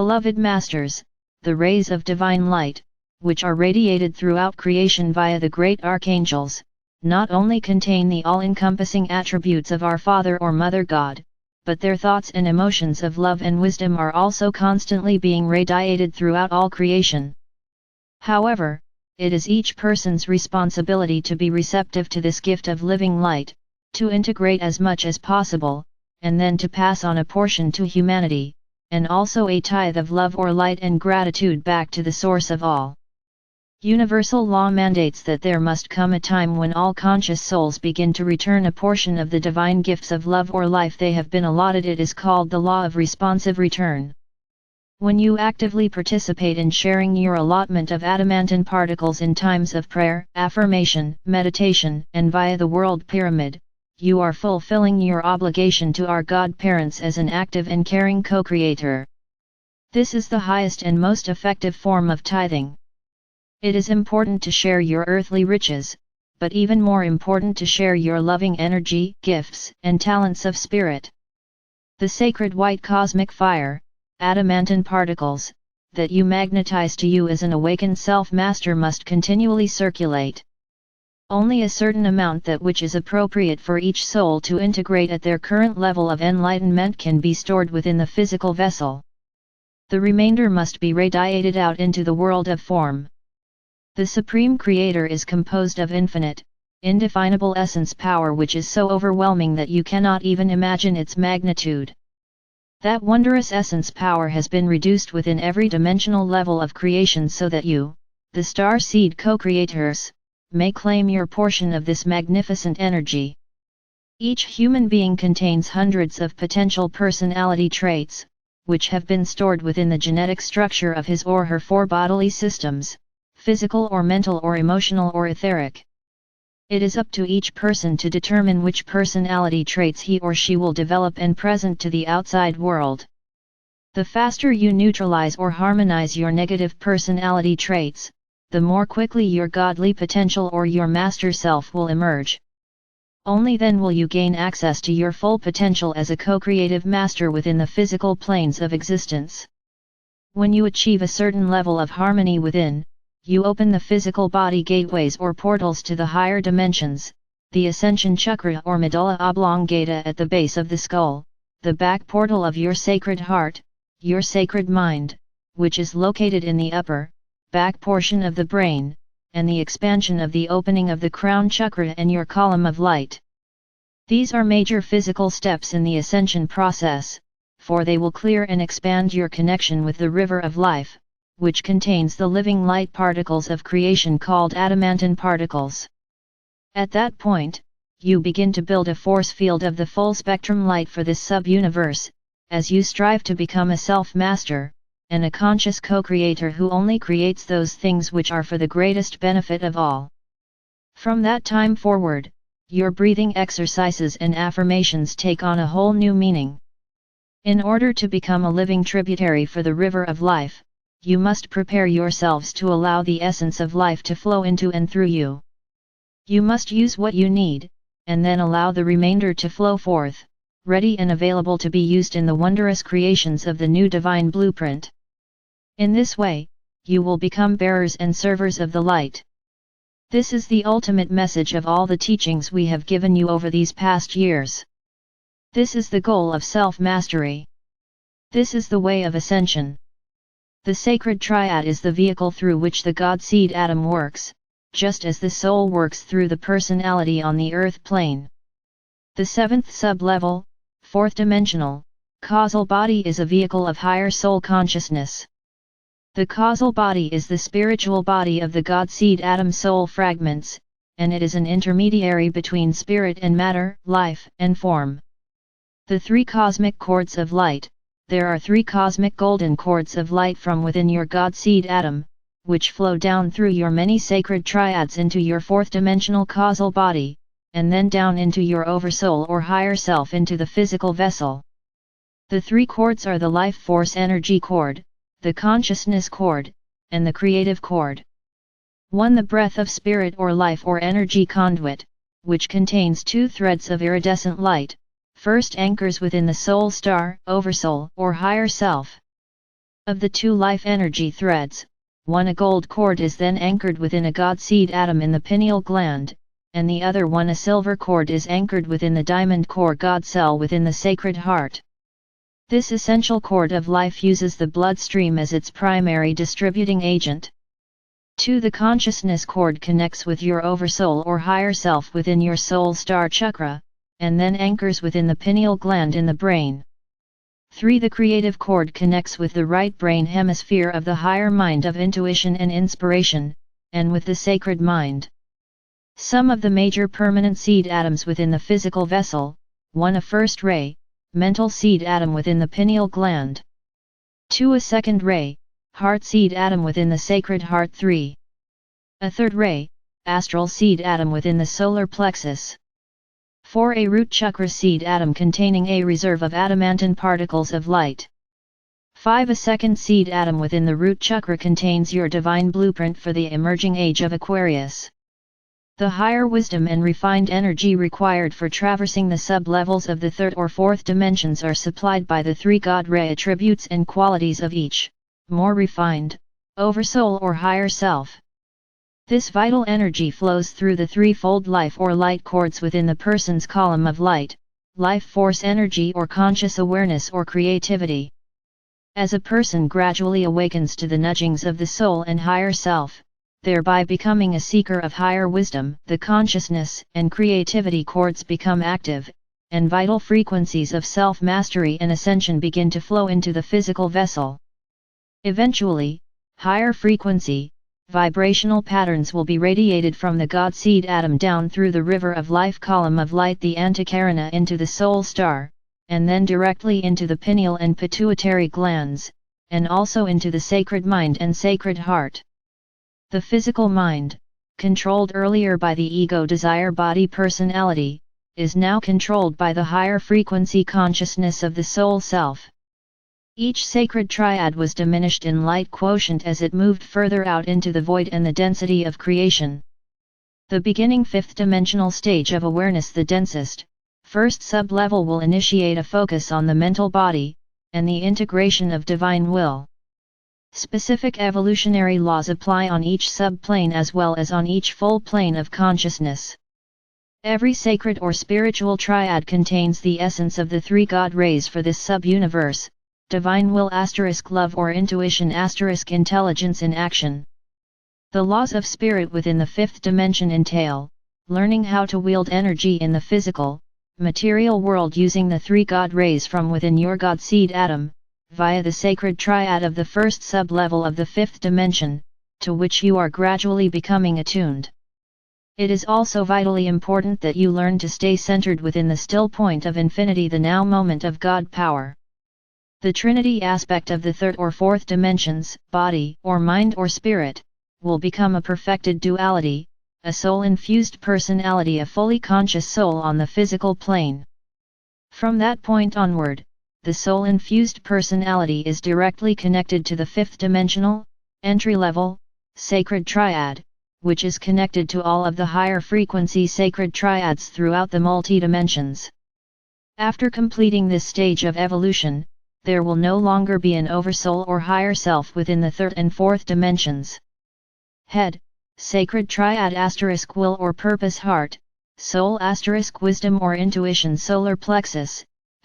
beloved masters, the rays of divine light, which are radiated throughout creation via the great archangels, not only contain the all-encompassing attributes of our Father or Mother God, but their thoughts and emotions of love and wisdom are also constantly being radiated throughout all creation. However, it is each person's responsibility to be receptive to this gift of living light, to integrate as much as possible, and then to pass on a portion to humanity, and also a tithe of love or light and gratitude back to the source of all. Universal law mandates that there must come a time when all conscious souls begin to return a portion of the divine gifts of love or life they have been allotted. It is called the law of responsive return. When you actively participate in sharing your allotment of adamantine particles in times of prayer, affirmation, meditation, and via the world pyramid, you are fulfilling your obligation to our God Parents as an active and caring co-creator. This is the highest and most effective form of tithing. It is important to share your earthly riches, but even more important to share your loving energy, gifts, and talents of spirit. The sacred white cosmic fire, adamantine particles, that you magnetize to you as an awakened self-master must continually circulate. Only a certain amount, that which is appropriate for each soul to integrate at their current level of enlightenment, can be stored within the physical vessel. The remainder must be radiated out into the world of form. The Supreme Creator is composed of infinite, indefinable essence power, which is so overwhelming that you cannot even imagine its magnitude. That wondrous essence power has been reduced within every dimensional level of creation so that you, the star seed co-creators, may claim your portion of this magnificent energy. Each human being contains hundreds of potential personality traits, which have been stored within the genetic structure of his or her four bodily systems, physical or mental or emotional or etheric. It is up to each person to determine which personality traits he or she will develop and present to the outside world. The faster you neutralize or harmonize your negative personality traits, the more quickly your godly potential or your master self will emerge. Only then will you gain access to your full potential as a co-creative master within the physical planes of existence. When you achieve a certain level of harmony within, you open the physical body gateways or portals to the higher dimensions, the ascension chakra or medulla oblongata at the base of the skull, the back portal of your sacred heart, your sacred mind, which is located in the upper, back portion of the brain, and the expansion of the opening of the crown chakra and your column of light. These are major physical steps in the ascension process, for they will clear and expand your connection with the river of life, which contains the living light particles of creation called adamantine particles. At that point, you begin to build a force field of the full spectrum light for this sub-universe, as you strive to become a self-master, and a conscious co-creator who only creates those things which are for the greatest benefit of all. From that time forward, your breathing exercises and affirmations take on a whole new meaning. In order to become a living tributary for the river of life, you must prepare yourselves to allow the essence of life to flow into and through you. You must use what you need, and then allow the remainder to flow forth, ready and available to be used in the wondrous creations of the new divine blueprint. In this way, you will become bearers and servers of the light. This is the ultimate message of all the teachings we have given you over these past years. This is the goal of self-mastery. This is the way of ascension. The sacred triad is the vehicle through which the God seed atom works, just as the soul works through the personality on the earth plane. The seventh sub-level, fourth dimensional, causal body is a vehicle of higher soul consciousness. The causal body is the spiritual body of the God seed atom soul fragments, and it is an intermediary between spirit and matter, life and form. The three cosmic cords of light. There are three cosmic golden cords of light from within your God seed atom, which flow down through your many sacred triads into your fourth dimensional causal body, and then down into your oversoul or higher self into the physical vessel. The three cords are the life force energy cord, the consciousness cord, and the creative cord. 1. The breath of spirit or life or energy conduit, which contains two threads of iridescent light, first anchors within the soul star, oversoul or higher self. Of the two life energy threads, one a gold cord is then anchored within a God seed atom in the pineal gland, and the other one a silver cord is anchored within the diamond core God cell within the sacred heart. This essential cord of life uses the bloodstream as its primary distributing agent. 2. The consciousness cord connects with your oversoul or higher self within your soul star chakra, and then anchors within the pineal gland in the brain. 3. The creative cord connects with the right brain hemisphere of the higher mind of intuition and inspiration, and with the sacred mind. Some of the major permanent seed atoms within the physical vessel: 1. A first ray, mental seed atom within the pineal gland. 2. A second ray, heart seed atom within the sacred heart. 3. A third ray, astral seed atom within the solar plexus. 4. A root chakra seed atom containing a reserve of adamantine particles of light. 5. A second seed atom within the root chakra contains your divine blueprint for the emerging age of Aquarius. The higher wisdom and refined energy required for traversing the sub-levels of the third or fourth dimensions are supplied by the three God ray attributes and qualities of each, more refined, oversoul or higher self. This vital energy flows through the threefold life or light cords within the person's column of light, life force energy or conscious awareness or creativity. As a person gradually awakens to the nudgings of the soul and higher self, thereby becoming a seeker of higher wisdom, the consciousness and creativity cords become active, and vital frequencies of self-mastery and ascension begin to flow into the physical vessel. Eventually, higher frequency, vibrational patterns will be radiated from the God seed atom down through the river of life column of light, the Antakarana, into the soul star, and then directly into the pineal and pituitary glands, and also into the sacred mind and sacred heart. The physical mind, controlled earlier by the ego desire body personality, is now controlled by the higher frequency consciousness of the soul self. Each sacred triad was diminished in light quotient as it moved further out into the void and the density of creation. The beginning fifth dimensional stage of awareness, the densest, first sub-level, will initiate a focus on the mental body, and the integration of divine will. Specific evolutionary laws apply on each sub-plane as well as on each full plane of consciousness. Every sacred or spiritual triad contains the essence of the three God rays for this sub-universe: divine will * love or intuition * intelligence in action. The laws of spirit within the fifth dimension entail learning how to wield energy in the physical, material world using the three God rays from within your God seed atom, via the sacred triad of the first sub-level of the fifth dimension, to which you are gradually becoming attuned. It is also vitally important that you learn to stay centered within the still point of infinity, the now moment of God power. The Trinity aspect of the third or fourth dimensions, body or mind or spirit, will become a perfected duality, a soul-infused personality, a fully conscious soul on the physical plane. From that point onward, the soul-infused personality is directly connected to the fifth dimensional, entry-level, sacred triad, which is connected to all of the higher frequency sacred triads throughout the multi-dimensions. After completing this stage of evolution, there will no longer be an oversoul or higher self within the third and fourth dimensions. Head, sacred triad * will or purpose, heart, soul * wisdom or intuition, solar plexus *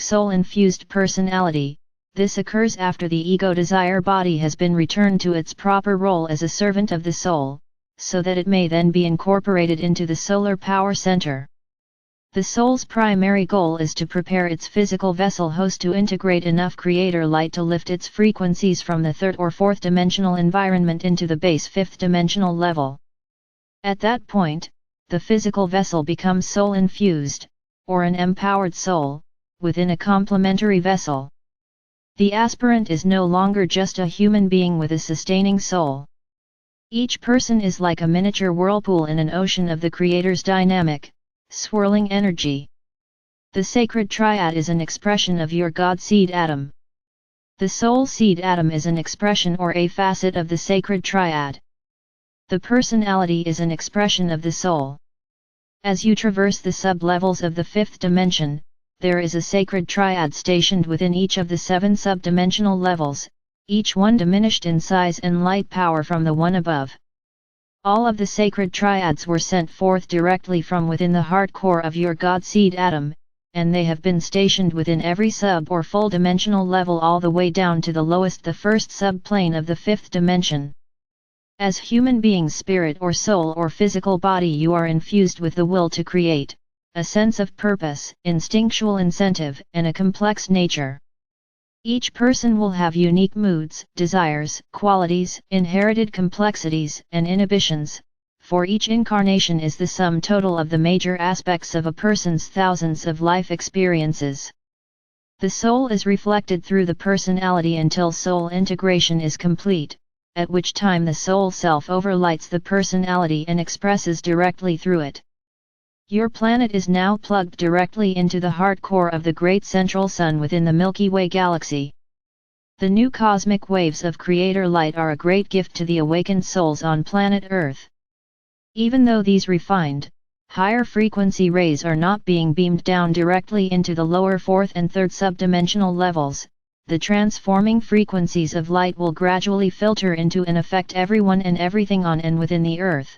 soul-infused personality. This occurs after the ego desire body has been returned to its proper role as a servant of the soul, so that it may then be incorporated into the solar power center. The soul's primary goal is to prepare its physical vessel host to integrate enough creator light to lift its frequencies from the third or fourth dimensional environment into the base fifth dimensional level. At that point, the physical vessel becomes soul-infused, or an empowered soul, within a complementary vessel. The aspirant is no longer just a human being with a sustaining soul. Each person is like a miniature whirlpool in an ocean of the Creator's dynamic, swirling energy. The sacred triad is an expression of your God seed atom. The soul seed atom is an expression or a facet of the sacred triad. The personality is an expression of the soul. As you traverse the sub-levels of the fifth dimension, there is a sacred triad stationed within each of the 7 sub-dimensional levels, each one diminished in size and light power from the one above. All of the sacred triads were sent forth directly from within the heart core of your God seed atom, and they have been stationed within every sub or full dimensional level all the way down to the lowest, the first subplane of the fifth dimension. As human beings, spirit or soul or physical body, you are infused with the will to create, a sense of purpose, instinctual incentive, and a complex nature. Each person will have unique moods, desires, qualities, inherited complexities, and inhibitions, for each incarnation is the sum total of the major aspects of a person's thousands of life experiences. The soul is reflected through the personality until soul integration is complete, at which time the soul self overlights the personality and expresses directly through it. Your planet is now plugged directly into the heart core of the great central sun within the Milky Way galaxy. The new cosmic waves of Creator light are a great gift to the awakened souls on planet Earth. Even though these refined, higher frequency rays are not being beamed down directly into the lower fourth and third subdimensional levels, the transforming frequencies of light will gradually filter into and affect everyone and everything on and within the Earth.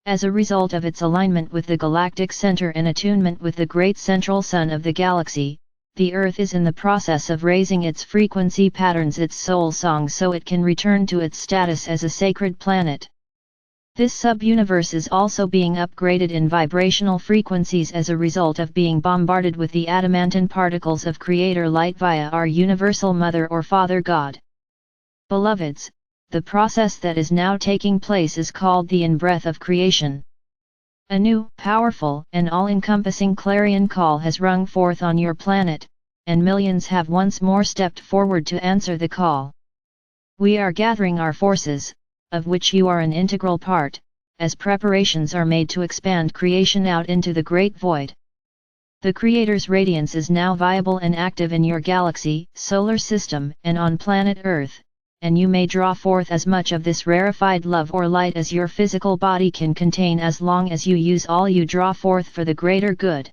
As a result of its alignment with the galactic center and attunement with the great central sun of the galaxy, the Earth is in the process of raising its frequency patterns, its soul song, so it can return to its status as a sacred planet. This sub-universe is also being upgraded in vibrational frequencies as a result of being bombarded with the adamantine particles of Creator light via our Universal Mother or Father God. Beloveds, the process that is now taking place is called the in-breath of creation. A new, powerful, and all-encompassing clarion call has rung forth on your planet, and millions have once more stepped forward to answer the call. We are gathering our forces, of which you are an integral part, as preparations are made to expand creation out into the great void. The Creator's radiance is now viable and active in your galaxy, solar system, and on planet Earth, and you may draw forth as much of this rarefied love or light as your physical body can contain, as long as you use all you draw forth for the greater good.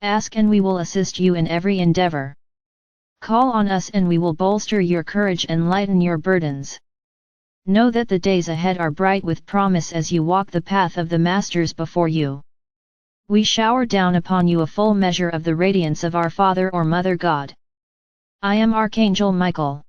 Ask and we will assist you in every endeavor. Call on us and we will bolster your courage and lighten your burdens. Know that the days ahead are bright with promise as you walk the path of the Masters before you. We shower down upon you a full measure of the radiance of our Father or Mother God. I am Archangel Michael.